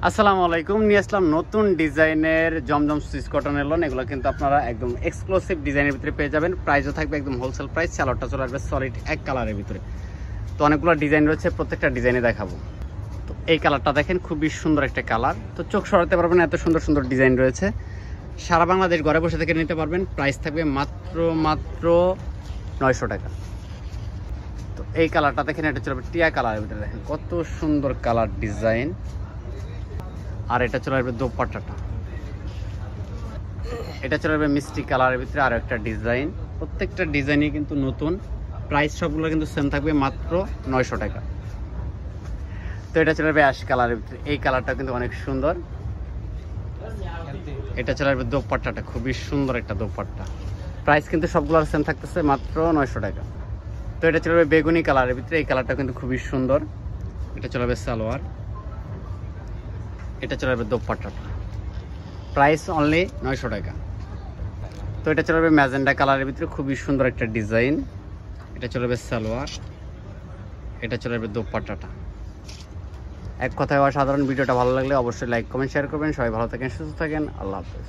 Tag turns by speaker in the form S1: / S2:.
S1: আসসালামু আলাইকুম। নিয়ে আসলাম নতুন ডিজাইনের জমজম সুইস কটনের লোন। এগুলো কিন্তু আপনারা একদম এক্সক্লুসিভ ডিজাইনের ভিতরে পেয়ে যাবেন। প্রাইসও থাকবে একদম হোলসেল প্রাইস। সালোয়ারটা চলে আসবে সলিড এক কালারের ভিতরে। তো অনেকগুলো ডিজাইন রয়েছে, প্রত্যেকটা ডিজাইনে দেখাবো। তো এই কালারটা দেখেন, খুবই সুন্দর একটা কালার। তো চোখ সরাতে পারবেন, এত সুন্দর সুন্দর ডিজাইন রয়েছে। সারা বাংলাদেশ ঘরে বসে থেকে নিতে পারবেন। প্রাইস থাকবে মাত্র 900 টাকা। তো এই কালারটা দেখেন, এটা চলে টিয়া কালারের ভিতরে। দেখেন কত সুন্দর কালার ডিজাইন। আর এটা চলে আসবে দোপাট্টাটা, এটা চলে আসবে মিষ্টি কালারের ভিতরে। আর একটা ডিজাইন, প্রত্যেকটা ডিজাইনই কিন্তু নতুন। প্রাইস সবগুলো কিন্তু সেম থাকবে, মাত্র 900 টাকা। তো এটা চলে আসবে অ্যাশ কালারের ভিতরে। এই কালারটা কিন্তু অনেক সুন্দর। এটা চলে আসবে দোপাট্টাটা, খুবই সুন্দর একটা দোপাট্টা। প্রাইস কিন্তু সবগুলোর সেম থাকতেছে, মাত্র 900 টাকা। তো এটা চলে আসবে বেগুনি কালারের ভিতরে। এই কালারটা কিন্তু খুবই সুন্দর। এটা চলে আসবে সালোয়ার, এটা চলে আসবে দোপাট্টাটা। প্রাইস অনলি 900 টাকা। তো এটা চলে আসবে ম্যাজেন্ডা কালারের ভিতরে, খুবই সুন্দর একটা ডিজাইন। এটা চলে আসবে সালোয়ার, এটা চলে আসবে দোপাট্টাটা। এক কথায় অসাধারণ। ভিডিওটা ভালো লাগলে অবশ্যই লাইক কমেন্ট শেয়ার করবেন। সবাই ভালো থাকেন, সুস্থ থাকেন। আল্লাহ হাফেজ।